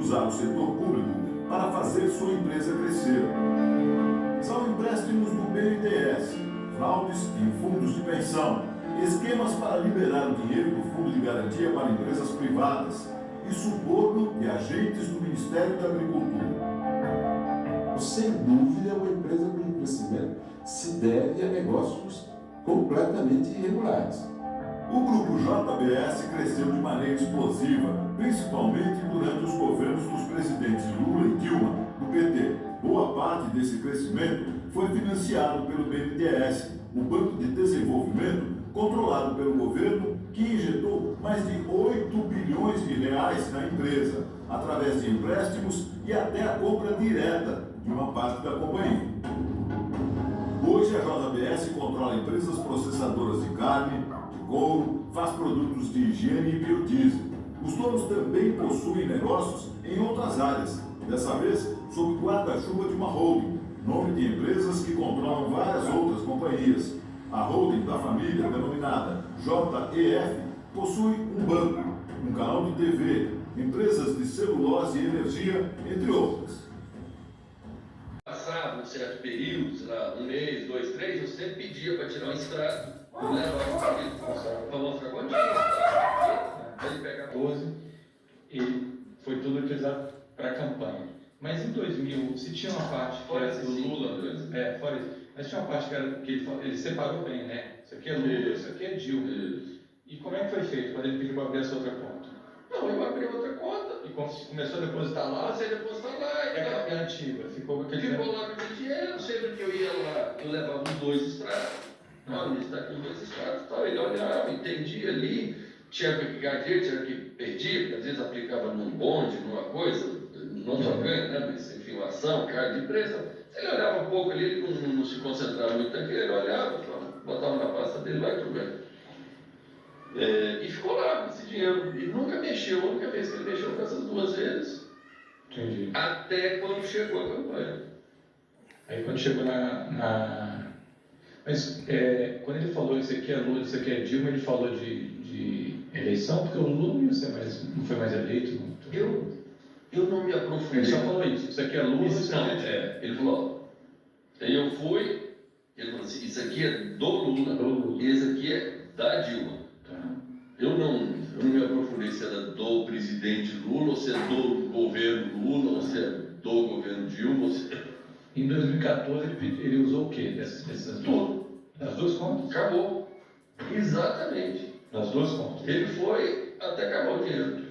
usar o setor público para fazer sua empresa crescer. São empréstimos do BNDES, fraudes em fundos de pensão, esquemas para liberar o dinheiro do Fundo de Garantia para empresas privadas e suborno de agentes do Ministério da Agricultura. Sem dúvida, uma empresa com crescimento se deve a negócios completamente irregulares. O grupo JBS cresceu de maneira explosiva, principalmente durante os governos dos presidentes Lula e Dilma, do PT. Boa parte desse crescimento foi financiado pelo BNDES, o Banco de Desenvolvimento controlado pelo governo, que injetou mais de 8 bilhões de reais na empresa, através de empréstimos e até a compra direta de uma parte da companhia. Hoje a JBS controla empresas processadoras de carne, de couro, faz produtos de higiene e biodiesel. Os donos também possuem negócios em outras áreas, dessa vez sob o guarda-chuva de uma holding, nome de empresas que controlam várias outras companhias. A holding da família, denominada JEF, possui um banco, um canal de TV, empresas de celulose e energia, entre outras. Passado um certo período, sei lá, 1 mês, 2, 3, eu sempre pedia para tirar um extrato, levava para mostrar quanto tinha, ele pega 12, e foi tudo utilizado para a campanha. Mas em 2000, se tinha uma parte que era do Lula, fora isso, mas tinha uma parte que era que ele separou bem, né? Isso aqui é Lula, isso aqui é Dilma. E como é que foi feito quando ele pediu para abrir essa outra conta? Não, eu abri outra conta. E começou a depositar lá? Você depositar lá. É antiga, ficou com aquele lá com aquele dinheiro, sempre que eu ia lá, eu levava uns 2 extratos. Olha, está aqui 2 extratos, tal. Ele olhava, entendia ali, tinha que ficar aqui, tinha que perder, porque às vezes aplicava num bonde, numa coisa, não só ganha, né? Mas enfim, uma ação, cargo de empresa. Se ele olhava um pouco ali, ele não se concentrava muito naquilo, ele olhava, botava na pasta dele lá e tudo bem. E ficou lá com esse dinheiro, e nunca mexeu, a única vez que ele mexeu foi essas 2 vezes. Entendi. Até quando chegou a campanha. Aí quando chegou Mas quando ele falou isso aqui é Lula, isso aqui é Dilma, ele falou de eleição, porque o Lula não foi mais eleito. Eu não me aprofundei. Ele só falou isso aqui é Lula, isso aqui é Dilma. Ele falou, aí eu fui, ele falou assim, isso aqui é do Lula, e esse aqui é da Dilma. Eu não me aprofundei se era do presidente Lula, ou se é do governo Lula, ou se é do governo Dilma. Em 2014 ele usou o quê? Dessas duas? Das 2 contas? Acabou. Exatamente. Das 2 contas. Ele foi até acabar o dinheiro.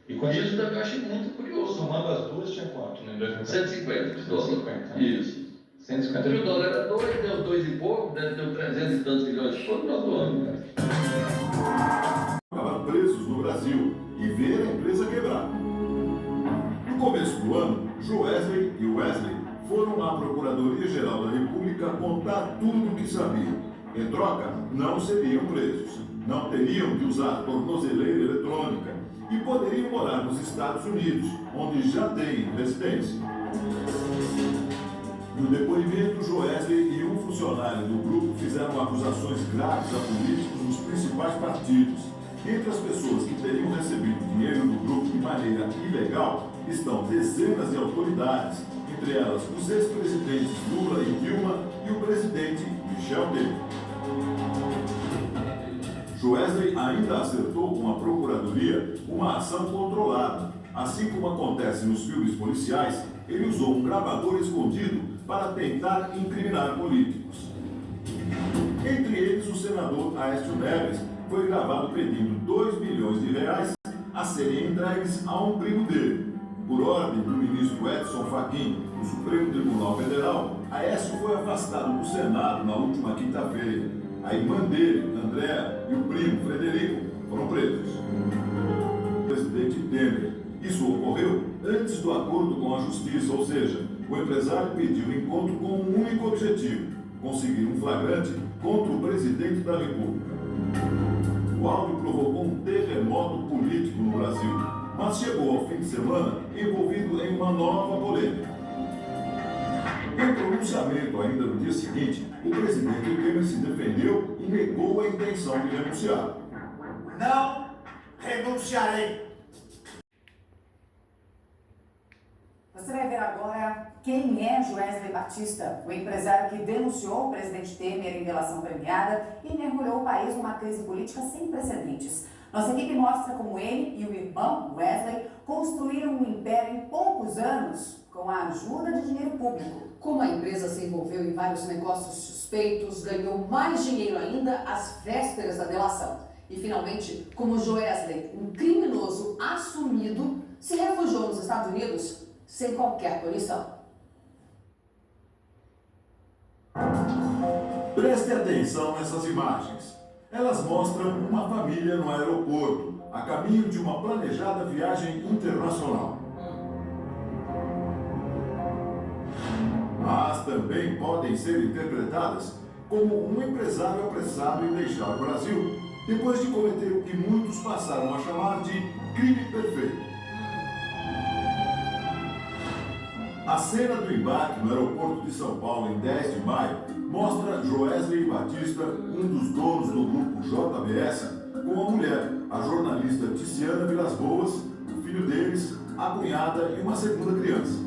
E quando Isso também eu achei muito curioso. Somando as duas tinha quanto? Em 2014? 150 dólares. Isso. 150 mil. O dólar era 2, deu 2 e pouco, deu 300 e tantos milhões. Quanto nós doamos? Acabaram presos no Brasil e ver a empresa quebrar. No começo do ano, Joesley e Wesley foram à Procuradoria-Geral da República contar tudo o que sabiam. Em troca, não seriam presos, não teriam de usar tornozeleira eletrônica e poderiam morar nos Estados Unidos, onde já têm residência. No depoimento, Joesley e um funcionário do grupo fizeram acusações graves a políticos nos principais partidos. Entre as pessoas que teriam recebido dinheiro do grupo de maneira ilegal estão dezenas de autoridades, entre elas os ex-presidentes Lula e Dilma e o presidente Michel Temer. Joesley ainda acertou com a Procuradoria uma ação controlada. Assim como acontece nos filmes policiais, ele usou um gravador escondido para tentar incriminar políticos. Entre eles, o senador Aécio Neves foi gravado pedindo 2 milhões de reais a serem entregues a um primo dele. Por ordem do ministro Edson Fachin, do Supremo Tribunal Federal, Aécio foi afastado do Senado na última quinta-feira. A irmã dele, Andréa, e o primo, Frederico, foram presos. O presidente Temer. Isso ocorreu antes do acordo com a Justiça, ou seja, o empresário pediu um encontro com um único objetivo: conseguir um flagrante contra o presidente da República. O áudio provocou um terremoto político no Brasil, mas chegou ao fim de semana envolvido em uma nova polêmica. Em pronunciamento ainda no dia seguinte, o presidente Temer se defendeu e negou a intenção de renunciar. Não renunciarei. Você vai ver agora quem é Joesley Batista, o empresário que denunciou o presidente Temer em delação premiada e mergulhou o país numa crise política sem precedentes. Nossa equipe mostra como ele e o irmão Wesley construíram um império em poucos anos com a ajuda de dinheiro público. Como a empresa se envolveu em vários negócios suspeitos, ganhou mais dinheiro ainda às vésperas da delação. E, finalmente, como Joesley, um criminoso assumido, se refugiou nos Estados Unidos sem qualquer punição. Preste atenção nessas imagens. Elas mostram uma família no aeroporto, a caminho de uma planejada viagem internacional. Mas também podem ser interpretadas como um empresário apressado em deixar o Brasil, depois de cometer o que muitos passaram a chamar de crime perfeito. A cena do embarque no aeroporto de São Paulo em 10 de maio mostra Joesley Batista, um dos donos do grupo JBS, com a mulher, a jornalista Tiziana Vilas Boas, o filho deles, a cunhada e uma segunda criança.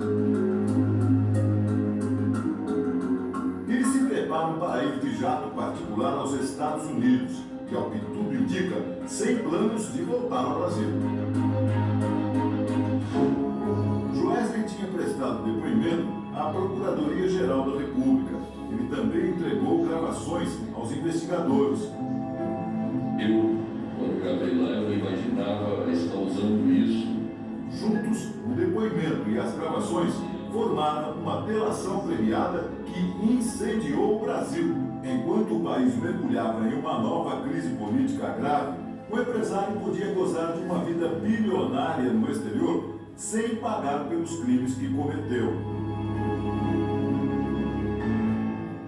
Eles se preparam para ir de jato particular aos Estados Unidos, e ao que tudo indica, sem planos de voltar ao Brasil. Joesley tinha prestado depoimento à Procuradoria-Geral da República. Ele também entregou gravações aos investigadores. Quando gravei lá, eu não imaginava estar usando isso. Juntos, o depoimento e as gravações formaram uma delação premiada que incendiou o Brasil. Enquanto o país mergulhava em uma nova crise política grave, o empresário podia gozar de uma vida bilionária no exterior sem pagar pelos crimes que cometeu.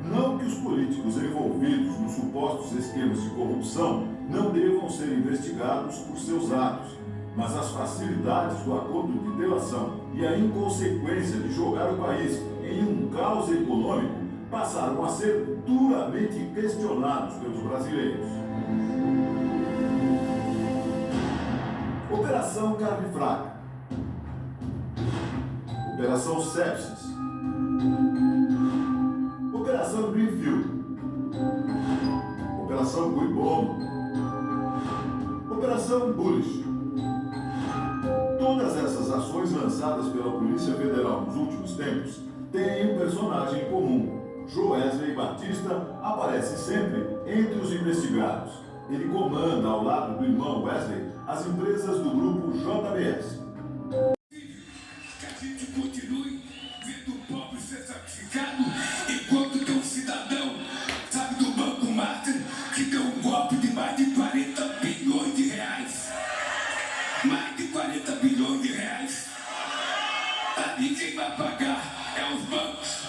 Não que os políticos envolvidos nos supostos esquemas de corrupção não devam ser investigados por seus atos, mas as facilidades do acordo de delação e a inconsequência de jogar o país em um caos econômico passaram a ser duramente questionados pelos brasileiros. Operação Carne Fraca, Operação Sepsis, Operação Greenfield, Operação Cui Bono, Operação Bullish. Todas essas ações lançadas pela Polícia Federal nos últimos tempos têm um personagem comum. Joesley Batista aparece sempre entre os investigados. Ele comanda, ao lado do irmão Wesley, as empresas do grupo JBS. Que a gente continue vendo o pobre ser sacrificado enquanto tem um cidadão, sabe, do Banco Master, que deu um golpe de mais de 40 bilhões de reais. Mais de 40 bilhões de reais. Ali quem vai pagar é os bancos.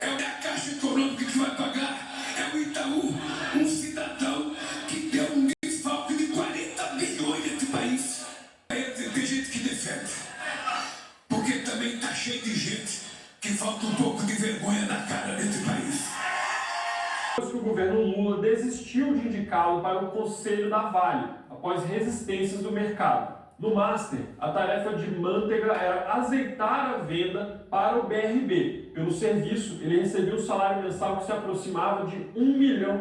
É a Caixa Econômica que vai pagar. É o Itaú, um cidadão que deu um desfalque de 40 bilhões nesse país. Tem gente que defende. Porque também está cheio de gente que falta um pouco de vergonha na cara desse país. Que o governo Lula desistiu de indicá-lo para o Conselho da Vale, após resistências do mercado. No Master, a tarefa de Manteiga era azeitar a venda para o BRB. Pelo serviço, ele recebia um salário mensal que se aproximava de R$1 milhão.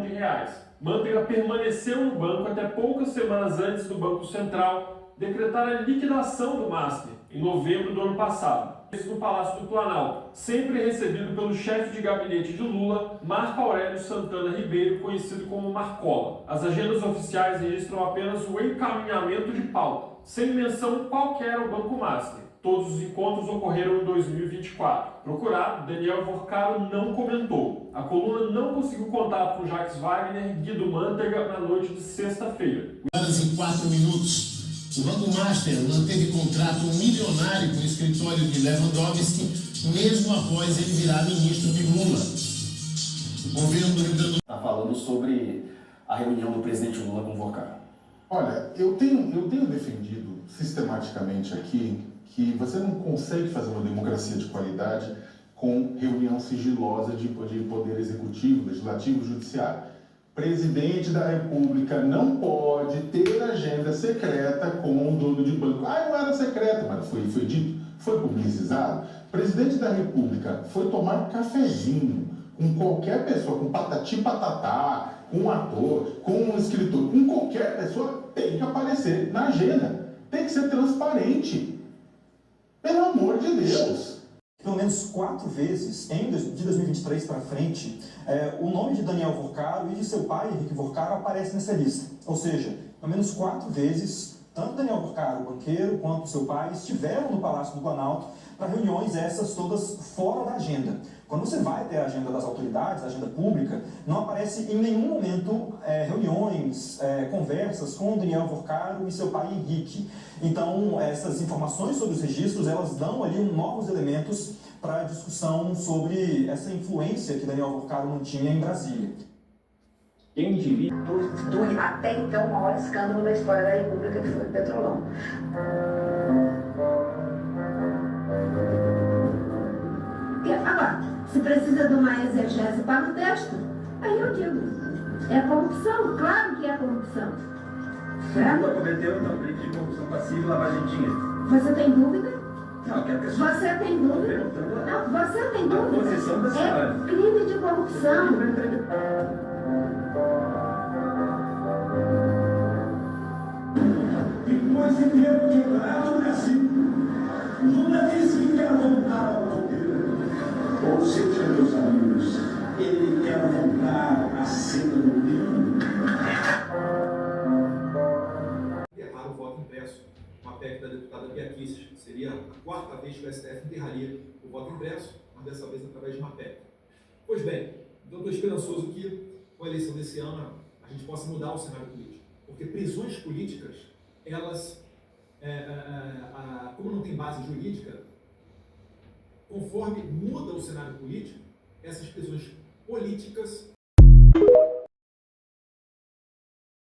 Manteiga permaneceu no banco até poucas semanas antes do Banco Central decretar a liquidação do Master, em novembro do ano passado. No Palácio do Planalto, sempre recebido pelo chefe de gabinete de Lula, Marco Aurélio Santana Ribeiro, conhecido como Marcola. As agendas oficiais registram apenas o encaminhamento de pauta, sem menção qualquer ao Banco Master. Todos os encontros ocorreram em 2024. Procurado, Daniel Vorcaro não comentou. A coluna não conseguiu contato com Jacques Wagner e Guido Manteiga na noite de sexta-feira. Em 4 minutos. O Banco Master manteve contrato milionário com o escritório de Lewandowski, mesmo após ele virar ministro de Lula. O governo do Rio Grande do Sul está falando sobre a reunião do presidente Lula com o Vorcaro. Olha, eu tenho defendido sistematicamente aqui que você não consegue fazer uma democracia de qualidade com reunião sigilosa de poder executivo, legislativo, judiciário. Presidente da República não pode ter agenda secreta com o dono de banco. Não era secreta, mas foi dito, foi publicizado O presidente da República foi tomar cafezinho com qualquer pessoa, com patati patatá, com um ator, com um escritor, com qualquer pessoa, tem que aparecer na agenda. Tem que ser transparente. Pelo amor de Deus. Pelo menos 4 vezes, de 2023 para frente, o nome de Daniel Vorcaro e de seu pai, Henrique Vorcaro, aparece nessa lista. Ou seja, pelo menos 4 vezes, tanto Daniel Vorcaro, o banqueiro, quanto seu pai estiveram no Palácio do Planalto para reuniões essas todas fora da agenda. Quando você vai ter a agenda das autoridades, a agenda pública, não aparece em nenhum momento reuniões, conversas com Daniel Vorcaro e seu pai Henrique. Então, essas informações sobre os registros, elas dão ali novos elementos para a discussão sobre essa influência que Daniel Vorcaro mantinha em Brasília. Quem diria? Do até então o maior escândalo da história da República, que foi o Petrolão. E agora, se precisa de uma exegese para o texto, aí eu digo, é corrupção, claro que é corrupção. Certo? Ela cometeu então crime de corrupção passiva e lavagem de dinheiro. Você tem dúvida? Não, que a pessoa... Você tem dúvida? Não, você tem dúvida? A posição da senhora. É crime de corrupção. Depois de ter quebrado o Brasil, Lula disse que quer voltar ao poder. Ou seja, meus amigos, ele quer voltar a cena do mundo. Enterrar o voto impresso, uma PEC da deputada Bia Kicis. Seria a 4ª vez que o STF enterraria o voto impresso, mas dessa vez através de uma PEC. Pois bem, então estou esperançoso que com a eleição desse ano a gente possa mudar o cenário político. Porque prisões políticas, elas, como não tem base jurídica, conforme muda o cenário político, essas prisões políticas